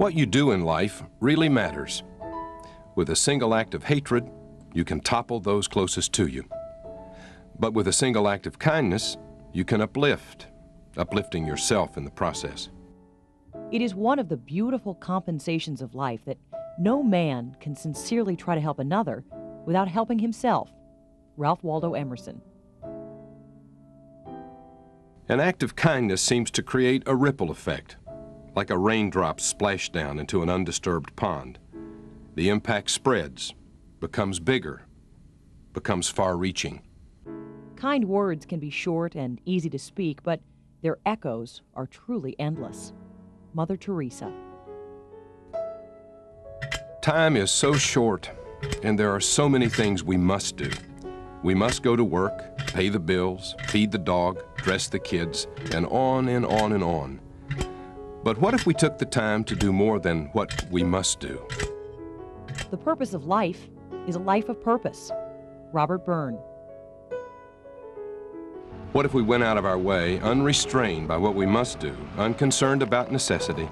What you do in life really matters. With a single act of hatred, you can topple those closest to you. But with a single act of kindness, you can uplifting yourself in the process. It is one of the beautiful compensations of life that no man can sincerely try to help another without helping himself. Ralph Waldo Emerson. An act of kindness seems to create a ripple effect, like a raindrop splashed down into an undisturbed pond. The impact spreads, becomes bigger, becomes far-reaching. Kind words can be short and easy to speak, but their echoes are truly endless. Mother Teresa. Time is so short, and there are so many things we must do. We must go to work, pay the bills, feed the dog, dress the kids, and on and on and on. But what if we took the time to do more than what we must do? The purpose of life is a life of purpose. Robert Byrne. What if we went out of our way, unrestrained by what we must do, unconcerned about necessity,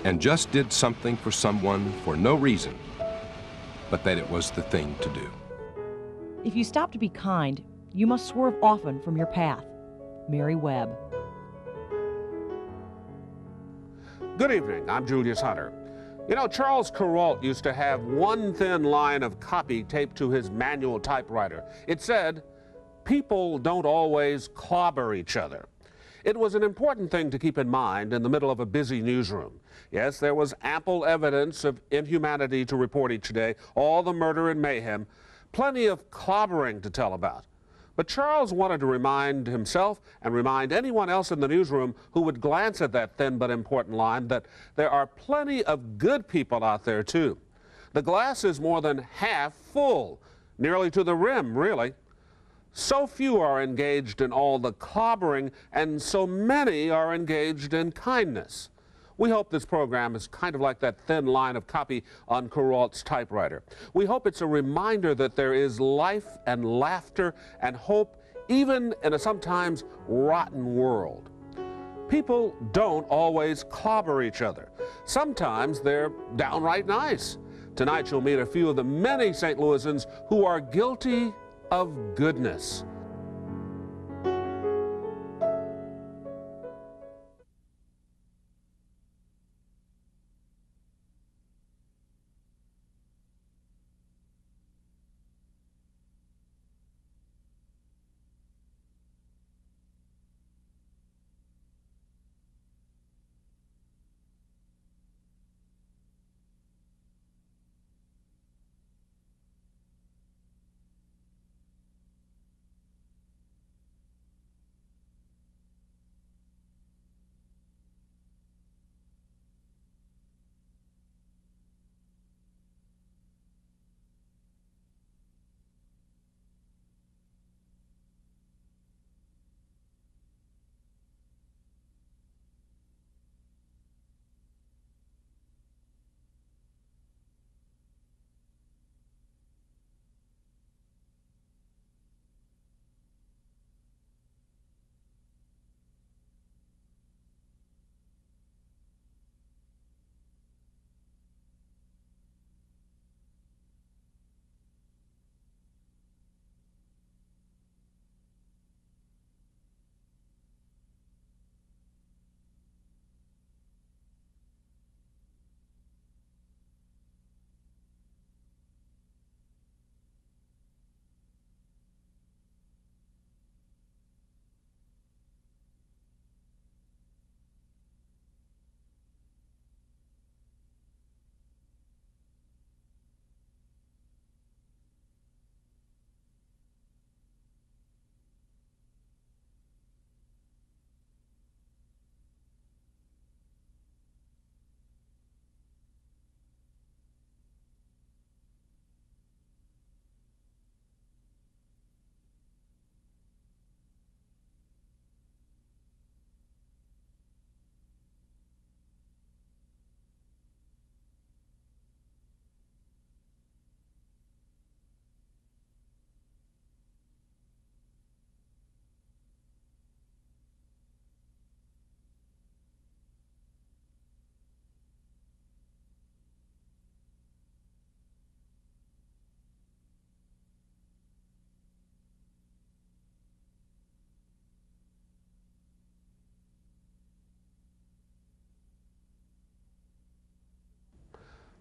and just did something for someone for no reason, but that it was the thing to do? If you stop to be kind, you must swerve often from your path. Mary Webb. Good evening, I'm Julius Hunter. You know, Charles Kuralt used to have one thin line of copy taped to his manual typewriter. It said, "People don't always clobber each other." It was an important thing to keep in mind in the middle of a busy newsroom. Yes, there was ample evidence of inhumanity to report each day, all the murder and mayhem, plenty of clobbering to tell about. But Charles wanted to remind himself and remind anyone else in the newsroom who would glance at that thin but important line that there are plenty of good people out there too. The glass is more than half full, nearly to the rim, really. So few are engaged in all the clobbering, and so many are engaged in kindness. We hope this program is kind of like that thin line of copy on Kuralt's typewriter. We hope it's a reminder that there is life and laughter and hope even in a sometimes rotten world. People don't always clobber each other. Sometimes they're downright nice. Tonight you'll meet a few of the many St. Louisans who are guilty of goodness.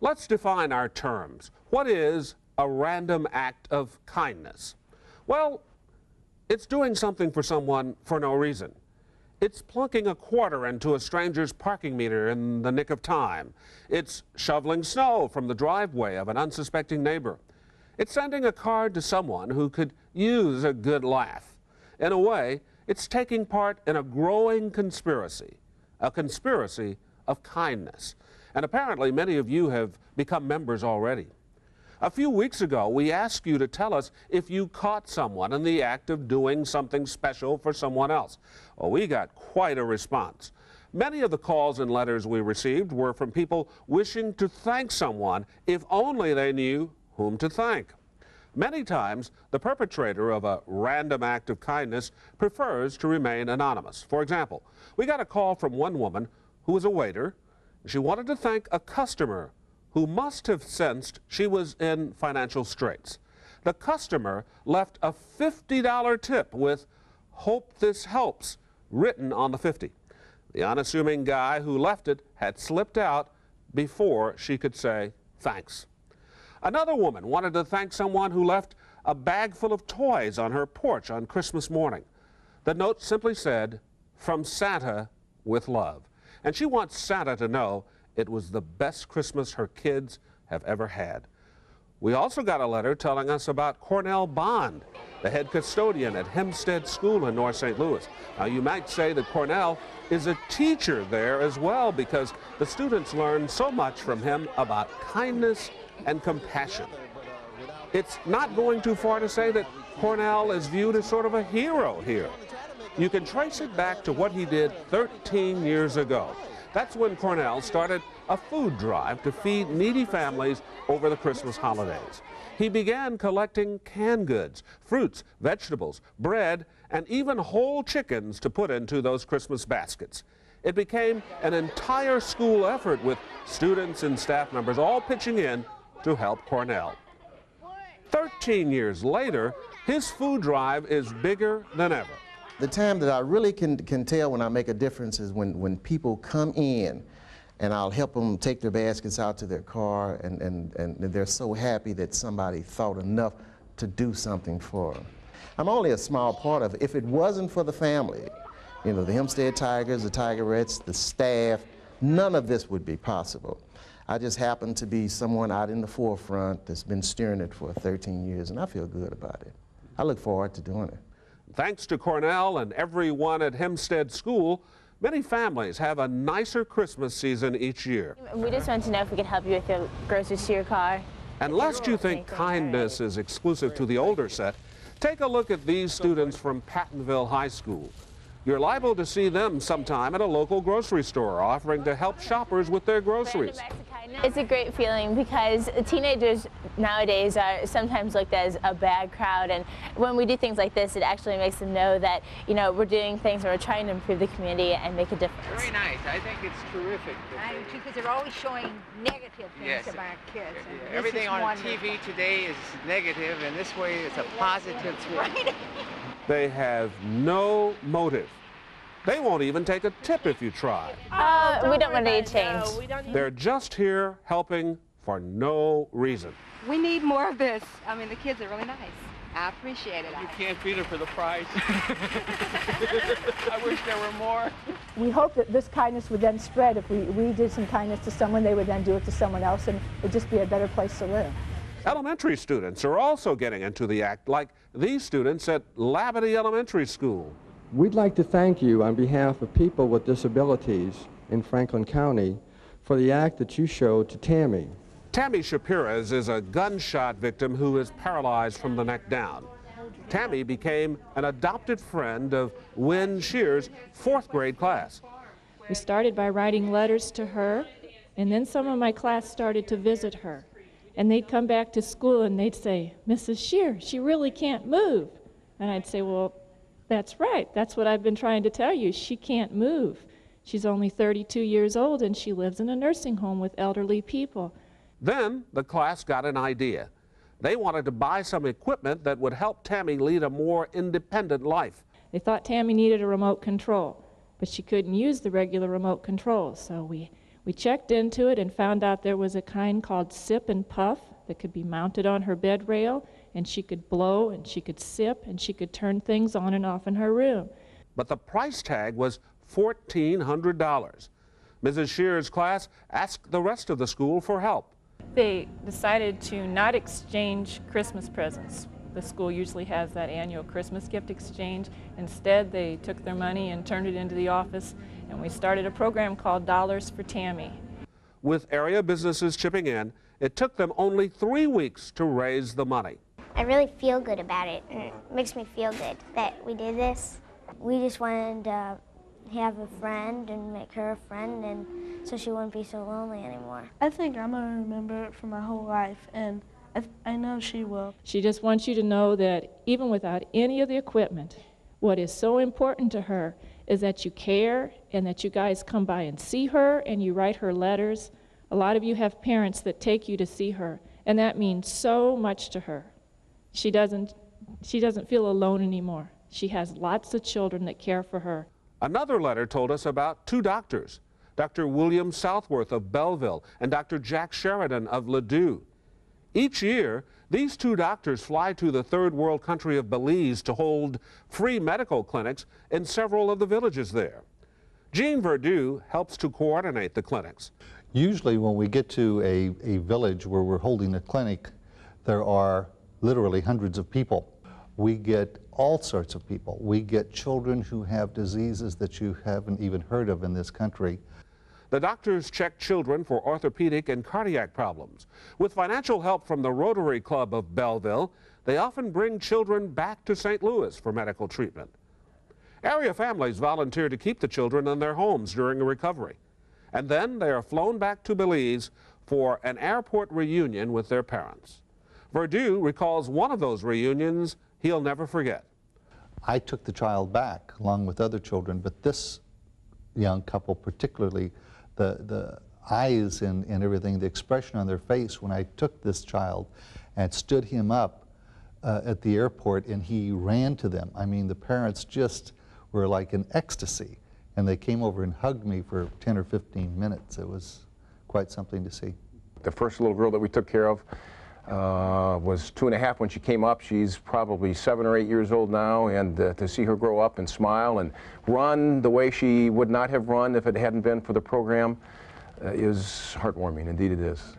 Let's define our terms. What is a random act of kindness? Well, it's doing something for someone for no reason. It's plunking a quarter into a stranger's parking meter in the nick of time. It's shoveling snow from the driveway of an unsuspecting neighbor. It's sending a card to someone who could use a good laugh. In a way, it's taking part in a growing conspiracy, a conspiracy of kindness. And apparently many of you have become members already. A few weeks ago, we asked you to tell us if you caught someone in the act of doing something special for someone else. Well, we got quite a response. Many of the calls and letters we received were from people wishing to thank someone if only they knew whom to thank. Many times, the perpetrator of a random act of kindness prefers to remain anonymous. For example, we got a call from one woman who was a waiter. She wanted to thank a customer who must have sensed she was in financial straits. The customer left a $50 tip with "Hope this helps" written on the 50. The unassuming guy who left it had slipped out before she could say thanks. Another woman wanted to thank someone who left a bag full of toys on her porch on Christmas morning. The note simply said, "From Santa with love." And she wants Santa to know it was the best Christmas her kids have ever had. We also got a letter telling us about Cornell Bond, the head custodian at Hempstead School in North St. Louis. Now, you might say that Cornell is a teacher there as well, because the students learn so much from him about kindness and compassion. It's not going too far to say that Cornell is viewed as sort of a hero here. You can trace it back to what he did 13 years ago. That's when Cornell started a food drive to feed needy families over the Christmas holidays. He began collecting canned goods, fruits, vegetables, bread, and even whole chickens to put into those Christmas baskets. It became an entire school effort with students and staff members all pitching in to help Cornell. 13 years later, his food drive is bigger than ever. The time that I really can tell when I make a difference is when people come in and I'll help them take their baskets out to their car, and they're so happy that somebody thought enough to do something for them. I'm only a small part of it. If it wasn't for the family, you know, the Hempstead Tigers, the Tigerettes, the staff, none of this would be possible. I just happen to be someone out in the forefront that's been steering it for 13 years, and I feel good about it. I look forward to doing it. Thanks to Cornell and everyone at Hempstead School, many families have a nicer Christmas season each year. We just want to know if we could help you with your groceries to your car. And lest you think kindness is exclusive to the older set, take a look at these students from Pattonville High School. You're liable to see them sometime at a local grocery store offering to help shoppers with their groceries. It's a great feeling because teenagers nowadays are sometimes looked at as a bad crowd, and when we do things like this, it actually makes them know that, you know, we're doing things and we're trying to improve the community and make a difference. Very nice. I think it's terrific. I do too, because they're always showing negative things about kids. And everything on TV today is negative, and this way it's a positive thing. Right. They have no motive. They won't even take a tip if you try. We don't want any change. They're just here helping for no reason. We need more of this. I mean, the kids are really nice. I appreciate it. You can't beat it for the price. I wish there were more. We hope that this kindness would then spread. If we did some kindness to someone, they would then do it to someone else, and it'd just be a better place to live. Elementary students are also getting into the act, like these students at Labadie Elementary School. We'd like to thank you on behalf of people with disabilities in Franklin County for the act that you showed to Tammy. Tammy Shapirez is a gunshot victim who is paralyzed from the neck down. Tammy became an adopted friend of Wynn Shear's 4th grade class. We started by writing letters to her, and then some of my class started to visit her. And they'd come back to school and they'd say, "Mrs. Shear, she really can't move." And I'd say, "Well, that's right. That's what I've been trying to tell you. She can't move. She's only 32 years old and she lives in a nursing home with elderly people." Then the class got an idea. They wanted to buy some equipment that would help Tammy lead a more independent life. They thought Tammy needed a remote control, but she couldn't use the regular remote control. So we We checked into it and found out there was a kind called Sip and Puff that could be mounted on her bed rail, and she could blow and she could sip and she could turn things on and off in her room. But the price tag was $1,400. Mrs. Shear's class asked the rest of the school for help. They decided to not exchange Christmas presents. The school usually has that annual Christmas gift exchange. Instead, they took their money and turned it into the office, and we started a program called Dollars for Tammy. With area businesses chipping in, it took them only 3 weeks to raise the money. I really feel good about it, and it makes me feel good that we did this. We just wanted to have a friend and make her a friend, and so she wouldn't be so lonely anymore. I think I'm going to remember it for my whole life, and I know she will. She just wants you to know that even without any of the equipment, what is so important to her is that you care and that you guys come by and see her and you write her letters. A lot of you have parents that take you to see her, and that means so much to her. She doesn't feel alone anymore. She has lots of children that care for her. Another letter told us about 2 doctors, Dr. William Southworth of Belleville and Dr. Jack Sheridan of Ladue. Each year, these 2 doctors fly to the third world country of Belize to hold free medical clinics in several of the villages there. Gene Verdu helps to coordinate the clinics. Usually when we get to a village where we're holding a clinic, there are literally hundreds of people. We get all sorts of people. We get children who have diseases that you haven't even heard of in this country. The doctors check children for orthopedic and cardiac problems. With financial help from the Rotary Club of Belleville, they often bring children back to St. Louis for medical treatment. Area families volunteer to keep the children in their homes during a recovery. And then they are flown back to Belize for an airport reunion with their parents. Verdu recalls one of those reunions he'll never forget. I took the child back along with other children, but this young couple particularly, the eyes and everything, the expression on their face when I took this child and stood him up at the airport and he ran to them. I mean, the parents just were like in ecstasy, and they came over and hugged me for 10 or 15 minutes. It was quite something to see. The first little girl that we took care of was 2.5 when she came up. She's probably 7 or 8 years old now, and to see her grow up and smile and run the way she would not have run if it hadn't been for the program is heartwarming. Indeed it is.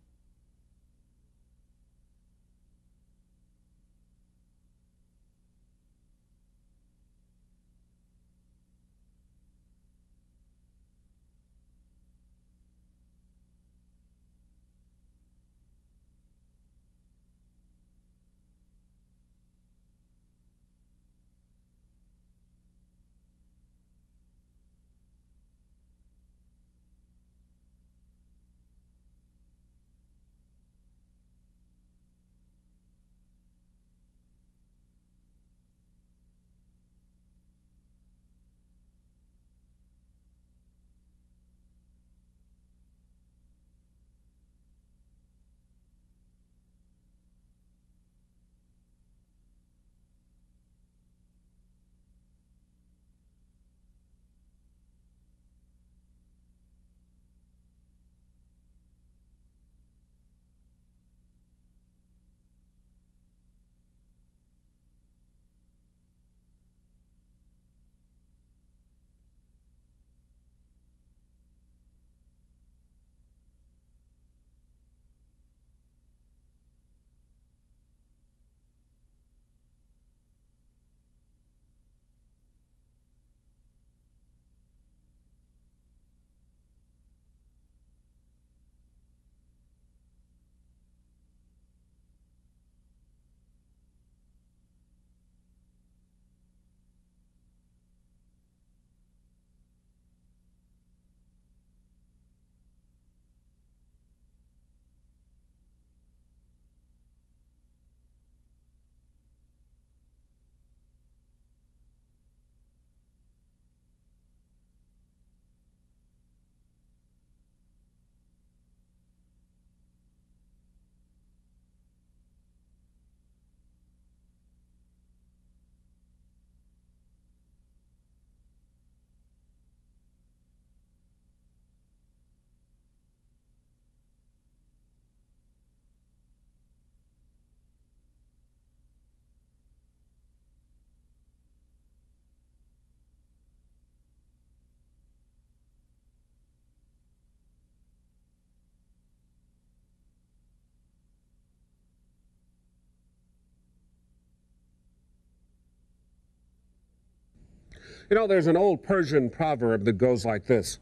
You know, there's an old Persian proverb that goes like this: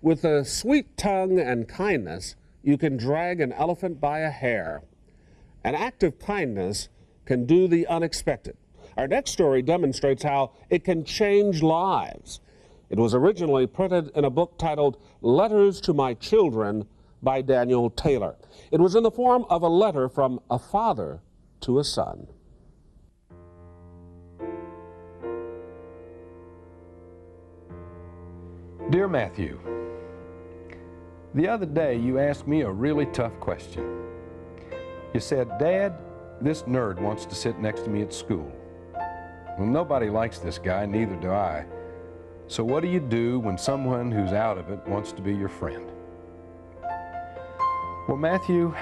with a sweet tongue and kindness, you can drag an elephant by a hair. An act of kindness can do the unexpected. Our next story demonstrates how it can change lives. It was originally printed in a book titled Letters to My Children by Daniel Taylor. It was in the form of a letter from a father to a son. Dear Matthew, the other day you asked me a really tough question. You said, Dad, this nerd wants to sit next to me at school. Well, nobody likes this guy, neither do I. So what do you do when someone who's out of it wants to be your friend? Well, Matthew,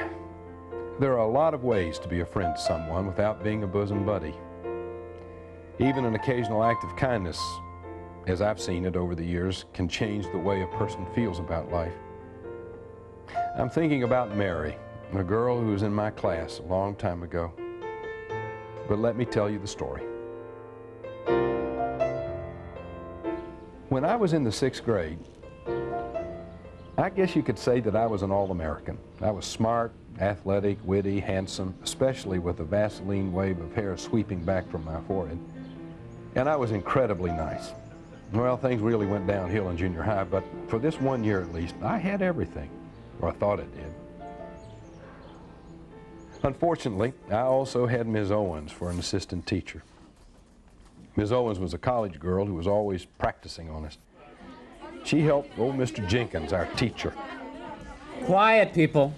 there are a lot of ways to be a friend to someone without being a bosom buddy. Even an occasional act of kindness, as I've seen it over the years, can change the way a person feels about life. I'm thinking about Mary, a girl who was in my class a long time ago. But let me tell you the story. When I was in the 6th grade, I guess you could say that I was an all-American. I was smart, athletic, witty, handsome, especially with a Vaseline wave of hair sweeping back from my forehead. And I was incredibly nice. Well, things really went downhill in junior high, but for this one year at least, I had everything, or I thought I did. Unfortunately, I also had Ms. Owens for an assistant teacher. Ms. Owens was a college girl who was always practicing on us. She helped old Mr. Jenkins, our teacher. Quiet, people.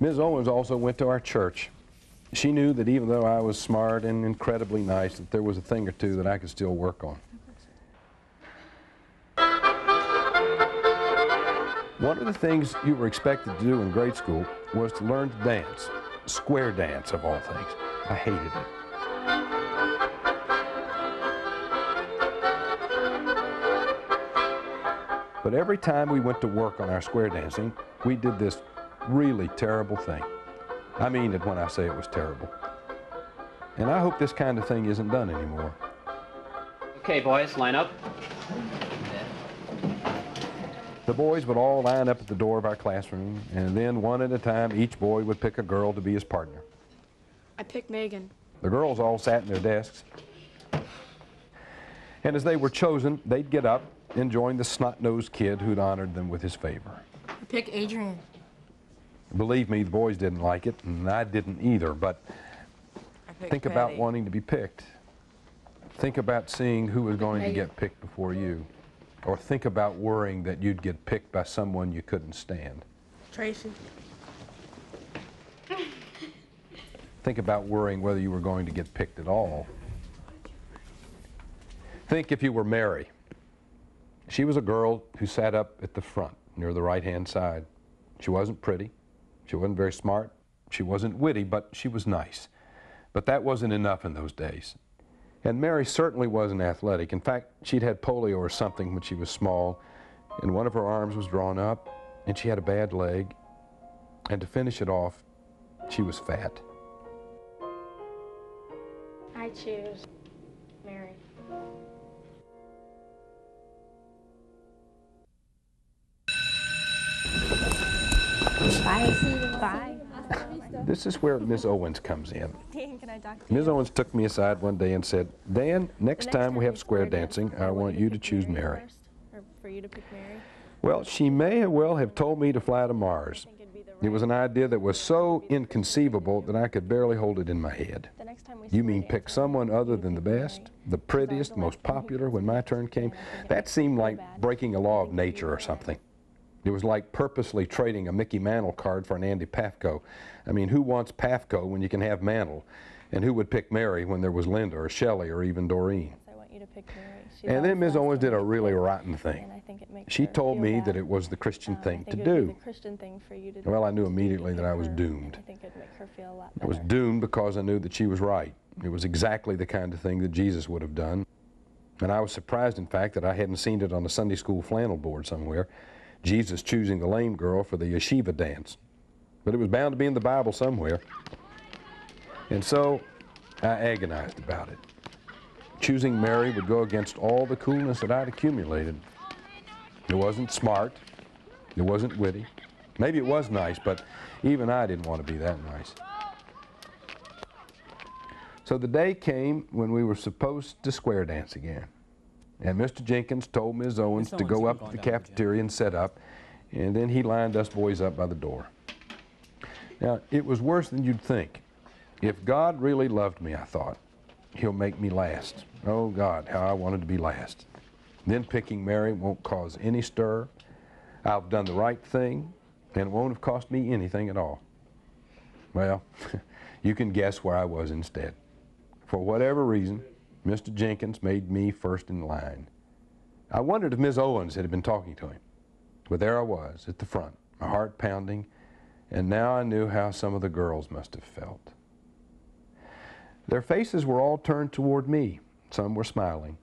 Ms. Owens also went to our church. She knew that even though I was smart and incredibly nice, that there was a thing or two that I could still work on. One of the things you were expected to do in grade school was to learn to dance, square dance of all things. I hated it. But every time we went to work on our square dancing, we did this really terrible thing. I mean it when I say it was terrible. And I hope this kind of thing isn't done anymore. Okay, boys, line up. The boys would all line up at the door of our classroom, and then one at a time, each boy would pick a girl to be his partner. I picked Megan. The girls all sat in their desks. And as they were chosen, they'd get up and join the snot-nosed kid who'd honored them with his favor. I picked Adrian. Believe me, the boys didn't like it, and I didn't either, but think about wanting to be picked. Think about seeing who was going to get picked before you. Or think about worrying that you'd get picked by someone you couldn't stand. Tracy. Think about worrying whether you were going to get picked at all. Think if you were Mary. She was a girl who sat up at the front near the right-hand side. She wasn't pretty. She wasn't very smart. She wasn't witty, but she was nice. But that wasn't enough in those days. And Mary certainly wasn't athletic. In fact, she'd had polio or something when she was small, and one of her arms was drawn up, and she had a bad leg. And to finish it off, she was fat. I choose Mary. Bye. Bye. This is where Ms. Owens comes in. Dan, can I talk to Ms. Owens took me aside one day and said, Dan, next time we have square dancing, I want you to choose Mary. Or for you to pick Mary? Well, she may well have told me to fly to Mars. It was an idea that was so inconceivable that I could barely hold it in my head. You mean pick someone other than the best, the prettiest, most popular when my turn came? That seemed like breaking a law of nature or something. It was like purposely trading a Mickey Mantle card for an Andy Pafko. I mean, who wants Pafko when you can have Mantle? And who would pick Mary when there was Linda or Shelley or even Doreen? I want you to pick Mary. And then Ms. Owens did a really rotten thing. She told me that it was the Christian thing to do. Well, I knew immediately that I was doomed. I think it'd make her feel a lot I was doomed because I knew that she was right. It was exactly the kind of thing that Jesus would have done. And I was surprised, in fact, that I hadn't seen it on a Sunday school flannel board somewhere. Jesus choosing the lame girl for the yeshiva dance. But it was bound to be in the Bible somewhere. And so I agonized about it. Choosing Mary would go against all the coolness that I'd accumulated. It wasn't smart. It wasn't witty. Maybe it was nice, but even I didn't want to be that nice. So the day came when we were supposed to square dance again. And Mr. Jenkins told Ms. Owens to go up to the cafeteria and set up, and then he lined us boys up by the door. Now, it was worse than you'd think. If God really loved me, I thought, He'll make me last. Oh, God, how I wanted to be last. Then picking Mary won't cause any stir. I've done the right thing, and it won't have cost me anything at all. Well, you can guess where I was instead. For whatever reason, Mr. Jenkins made me first in line. I wondered if Ms. Owens had been talking to him. But there I was, at the front, my heart pounding, and now I knew how some of the girls must have felt. Their faces were all turned toward me. Some were smiling.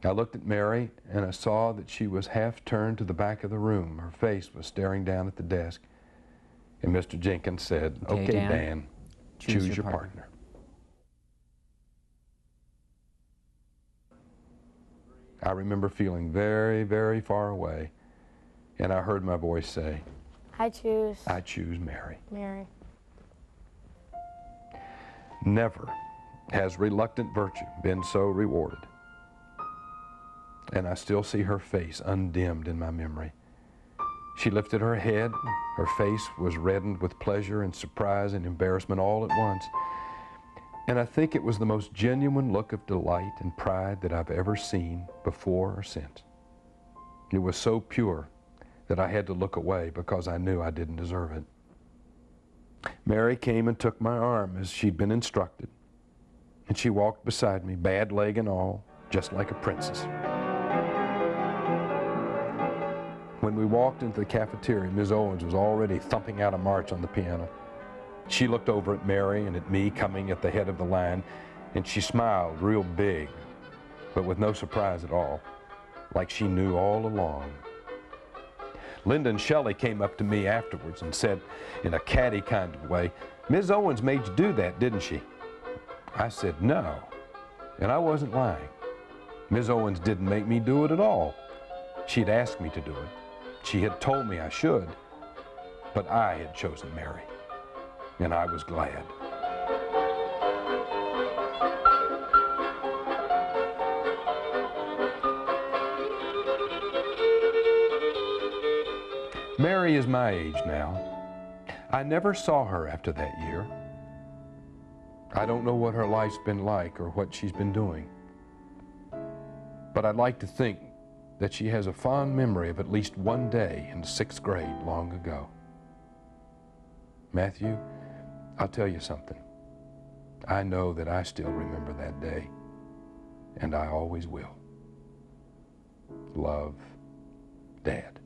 I looked at Mary, and I saw that she was half turned to the back of the room. Her face was staring down at the desk. And Mr. Jenkins said, "Okay, Dan, choose your partner." I remember feeling very, very far away, and I heard my voice say, I choose Mary. Mary. Never has reluctant virtue been so rewarded. And I still see her face undimmed in my memory. She lifted her head. Her face was reddened with pleasure and surprise and embarrassment all at once. And I think it was the most genuine look of delight and pride that I've ever seen before or since. It was so pure that I had to look away because I knew I didn't deserve it. Mary came and took my arm as she'd been instructed. And she walked beside me, bad leg and all, just like a princess. When we walked into the cafeteria, Ms. Owens was already thumping out a march on the piano. She looked over at Mary and at me coming at the head of the line, and she smiled real big, but with no surprise at all, like she knew all along. Lyndon Shelley came up to me afterwards and said, in a catty kind of way, "Ms. Owens made you do that, didn't she?" I said, "No," and I wasn't lying. Ms. Owens didn't make me do it at all. She'd asked me to do it. She had told me I should, but I had chosen Mary, and I was glad. Mary is my age now. I never saw her after that year. I don't know what her life's been like or what she's been doing, but I'd like to think that she has a fond memory of at least one day in 6th grade long ago. Matthew, I'll tell you something. I know that I still remember that day, and I always will. Love, Dad.